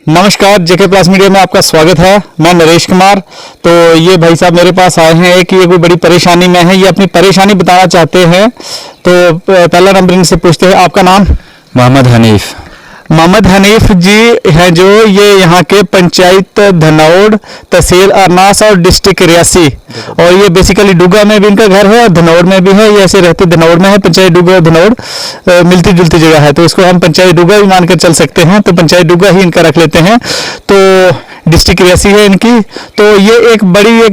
नमस्कार, जेके plus media में आपका स्वागत है। मैं नरेश कुमार। तो ये भाई साहब मेरे पास आए हैं कि ये कोई बड़ी परेशानी में है, ये अपनी परेशानी बताना चाहते हैं। तो पहला नंबर इनसे पूछते हैं, आपका नाम? मोहम्मद हनीफ। मोहम्मद हनीफ जी हैं जो ये यहाँ के पंचायत धनौड़, तहसील अरनास और डिस्ट्रिक्ट रियासी, और ये बेसिकली डुगा में भी इनका घर है और धनौड़ में भी है। ये ऐसे रहते धनौड़ में है, पंचायत डुगा और धनौड़ मिलती जुलती जगह है, तो इसको हम पंचायत डुगा ही मानकर चल सकते हैं। तो पंचायत डुगा ही इनका रख लेते हैं। तो डिस्ट्रिक्ट रियासी है इनकी। तो ये एक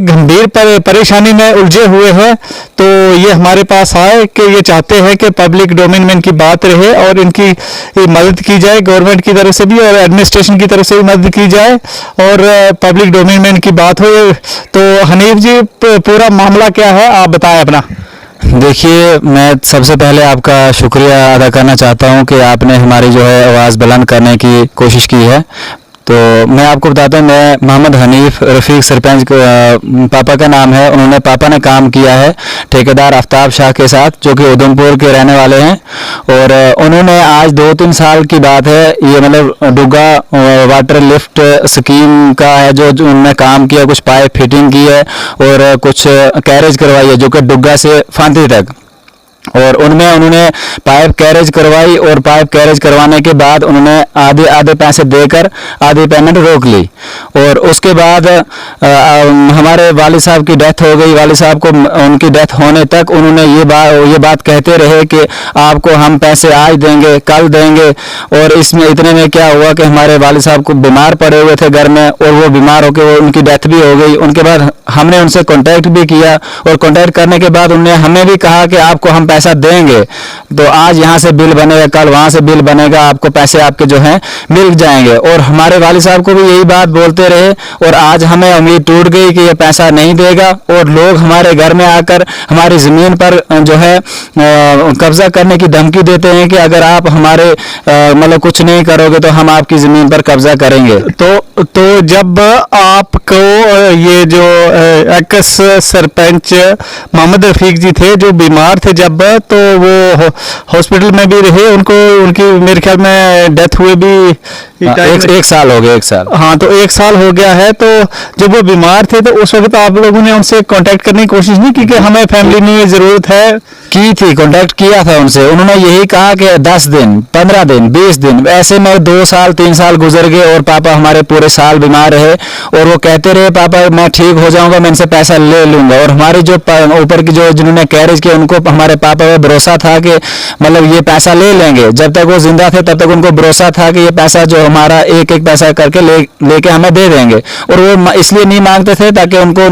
गंभीर परेशानी में उलझे हुए हैं। तो ये हमारे पास आए कि ये चाहते हैं कि पब्लिक डोमेन में इनकी बात रहे और इनकी मदद की जाए, गवर्नमेंट की तरफ से भी और एडमिनिस्ट्रेशन की तरफ से भी मदद की जाए और पब्लिक डोमेन में इनकी बात हो। तो हनीफ जी, पूरा मामला क्या है, आप बताएं अपना। देखिए, मैं सबसे पहले आपका शुक्रिया अदा करना चाहता हूं कि आपने हमारी जो है आवाज़ बुलंद करने की कोशिश की है। तो मैं आपको बताता हूँ, मैं मोहम्मद हनीफ रफ़ीक सरपंच पापा का नाम है। पापा ने काम किया है ठेकेदार आफ्ताब शाह के साथ, जो कि उधमपुर के रहने वाले हैं। और उन्होंने आज 2-3 साल की बात है, ये मतलब डुगा वाटर लिफ्ट स्कीम का है जो उन्होंने काम किया। कुछ पाइप फिटिंग की है और कुछ कैरेज करवाई है, जो कि डुगा से फांती तक। और उनमें उन्होंने पाइप कैरेज करवाई और पाइप कैरेज करवाने के बाद उन्होंने आधे पैसे देकर आधी पेमेंट रोक ली। और उसके बाद हमारे वालिद साहब की डेथ हो गई। वालिद साहब को उनकी डेथ होने तक उन्होंने ये बात कहते रहे कि आपको हम पैसे आज देंगे, कल देंगे। और इसमें इतने में क्या हुआ कि हमारे वालिद साहब को बीमार पड़े हुए थे घर में, और वो बीमार होकर उनकी डेथ भी हो गई। उनके बाद हमने उनसे कॉन्टैक्ट भी किया और कॉन्टैक्ट करने के बाद उन्होंने हमें भी कहा कि आपको हम पैसा देंगे। तो आज यहाँ से बिल बनेगा, कल वहाँ से बिल बनेगा, आपको पैसे आपके जो हैं मिल जाएंगे। और हमारे वालिद साहब को भी यही बात बोलते रहे और आज हमें उम्मीद टूट गई कि ये पैसा नहीं देगा। और लोग हमारे घर में आकर हमारी ज़मीन पर जो है कब्जा करने की धमकी देते हैं कि अगर आप हमारे मतलब कुछ नहीं करोगे तो हम आपकी ज़मीन पर कब्जा करेंगे। तो जब आपको ये जो एक्स सरपंच मोहम्मद रफीक जी थे जो बीमार थे जब, तो वो हॉस्पिटल में भी रहे, उनकी मेरे ख्याल में डेथ हुए भी एक साल हो गया। 1 साल, हाँ, तो 1 साल हो गया है। तो जब वो बीमार थे तो उस वक्त आप लोगों ने उनसे कांटेक्ट करने की कोशिश नहीं की कि हमें फैमिली में ज़रूरत है? की थी, कांटेक्ट किया था उनसे। उन्होंने यही कहा कि 10 दिन, 15 दिन, 20 दिन, ऐसे में 2 साल 3 साल गुजर गए और पापा हमारे पूरे साल बीमार रहे। और वो कहते रहे पापा मैं ठीक हो जाऊंगा, मैं इनसे पैसा ले लूंगा। और हमारे जो ऊपर की जो जिन्होंने कैरेज किया उनको हमारे पापा पे भरोसा था कि मतलब ये पैसा ले लेंगे। जब तक वो जिंदा थे तब तक उनको भरोसा था कि ये पैसा जो हमारा एक पैसा करके लेके हमें दे देंगे। और वो इसलिए नहीं मांगते थे ताकि उनको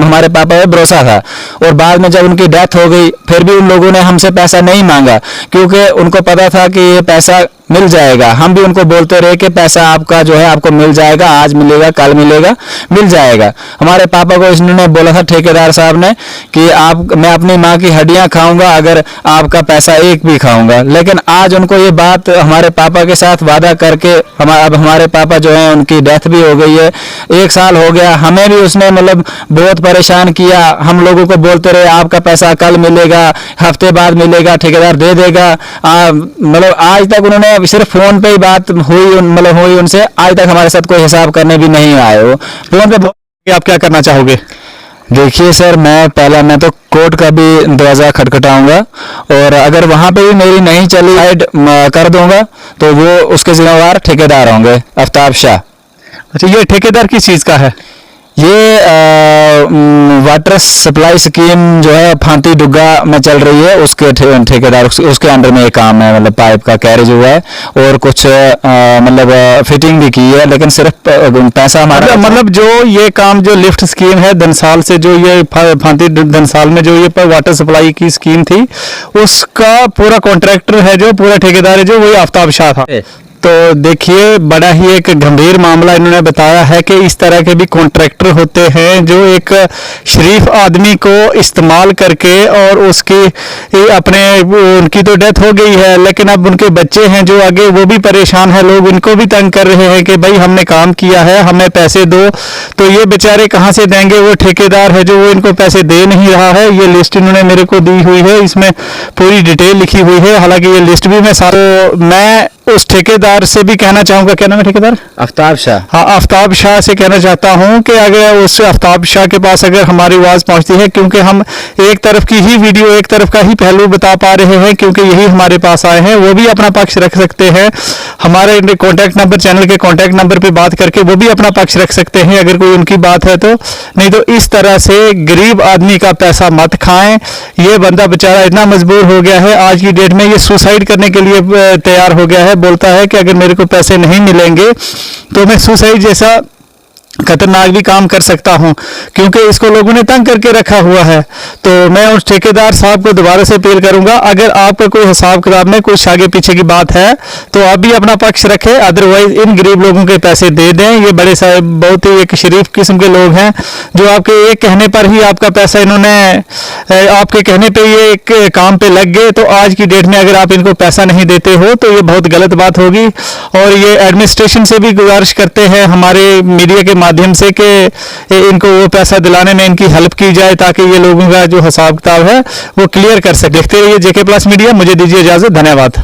हमारे पापा पे भरोसा था। और बाद में जब उनकी डेथ हो गई फिर भी उन लोगों ने हमसे पैसा नहीं मांगा, क्योंकि उनको पता था कि ये पैसा मिल जाएगा। हम भी उनको बोलते रहे कि पैसा आपका जो है आपको मिल जाएगा, आज मिलेगा, कल मिलेगा, मिल जाएगा। हमारे पापा को इन्होंने बोला था ठेकेदार साहब ने कि मैं अपनी माँ की हड्डियां खाऊंगा अगर आपका पैसा एक भी खाऊंगा। लेकिन आज उनको ये बात हमारे पापा के साथ वादा करके अब हमारे पापा जो है उनकी डेथ भी हो गई है। 1 साल हो गया। हमें भी उसने मतलब बहुत परेशान किया। हम लोगों को बोलते रहे आपका पैसा कल मिलेगा, हफ्ते बाद मिलेगा, ठेकेदार दे देगा। मतलब आज तक उन्होंने सिर्फ फोन पे ही बात हुई उनसे। आज तक हमारे साथ कोई हिसाब करने भी नहीं आए। वो फोन पे आप क्या करना चाहोगे? देखिए सर, मैं तो कोर्ट का भी दरवाज़ा खटखटाऊंगा और अगर वहाँ पे भी मेरी नहीं चली साइड कर दूंगा तो वो उसके जिम्मेवार ठेकेदार होंगे आफ्ताब शाह। अच्छा, ये ठेकेदार किस चीज़ का है? ये वाटर सप्लाई स्कीम जो है फांती डुगा में चल रही है, उसके ठेकेदार उसके अंडर में ये काम है। मतलब पाइप का कैरेज हुआ है और कुछ मतलब फिटिंग भी की है, लेकिन सिर्फ पैसा हमारा मतलब जो ये काम जो लिफ्ट स्कीम है धनसाल से, जो ये फांती धनसाल में जो ये वाटर सप्लाई की स्कीम थी, उसका पूरा कॉन्ट्रैक्टर है जो पूरा ठेकेदार है जो वही आफ्ताब शाह था। तो देखिए, बड़ा ही एक गंभीर मामला इन्होंने बताया है कि इस तरह के भी कॉन्ट्रैक्टर होते हैं जो एक शरीफ आदमी को इस्तेमाल करके और उनकी तो डेथ हो गई है, लेकिन अब उनके बच्चे हैं जो आगे, वो भी परेशान है। लोग उनको भी तंग कर रहे हैं कि भाई हमने काम किया है, हमें पैसे दो। तो ये बेचारे कहाँ से देंगे? वो ठेकेदार है जो वो इनको पैसे दे नहीं रहा है। ये लिस्ट इन्होंने मेरे को दी हुई है, इसमें पूरी डिटेल लिखी हुई है। हालांकि ये लिस्ट भी मैं उस ठेकेदार से भी कहना चाहूँगा, क्या नाम है ठेकेदार? आफ्ताब शाह। हाँ, आफ्ताब शाह से कहना चाहता हूँ कि अगर उस आफ्ताब शाह के पास अगर हमारी आवाज़ पहुँचती है, क्योंकि हम एक तरफ की ही वीडियो, एक तरफ का ही पहलू बता पा रहे हैं, क्योंकि यही हमारे पास आए हैं, वो भी अपना पक्ष रख सकते हैं। हमारे कॉन्टैक्ट नंबर, चैनल के कॉन्टैक्ट नंबर पे बात करके वो भी अपना पक्ष रख सकते हैं अगर कोई उनकी बात है तो। नहीं तो इस तरह से गरीब आदमी का पैसा मत खाएं। ये बंदा बेचारा इतना मजबूर हो गया है, आज की डेट में ये सुसाइड करने के लिए तैयार हो गया है। बोलता है कि अगर मेरे को पैसे नहीं मिलेंगे तो मैं सुसाइड जैसा खतरनाक भी काम कर सकता हूं, क्योंकि इसको लोगों ने तंग करके रखा हुआ है। तो मैं उस ठेकेदार साहब को दोबारा से अपील करूंगा, अगर आपका कोई हिसाब किताब में कुछ आगे पीछे की बात है तो आप भी अपना पक्ष रखें, अदरवाइज इन गरीब लोगों के पैसे दे दें। ये बड़े साहब बहुत ही एक शरीफ किस्म के लोग हैं, जो आपके एक कहने पर ही आपका पैसा इन्होंने, आपके कहने पे ये एक काम पे लग गए। तो आज की डेट में अगर आप इनको पैसा नहीं देते हो तो ये बहुत गलत बात होगी। और ये एडमिनिस्ट्रेशन से भी गुजारिश करते हैं हमारे मीडिया के माध्यम से कि इनको वो पैसा दिलाने में इनकी हेल्प की जाए, ताकि ये लोगों का जो हिसाब किताब है वो क्लियर कर सके। देखते रहिए JK+ मीडिया, मुझे दीजिए इजाजत, धन्यवाद।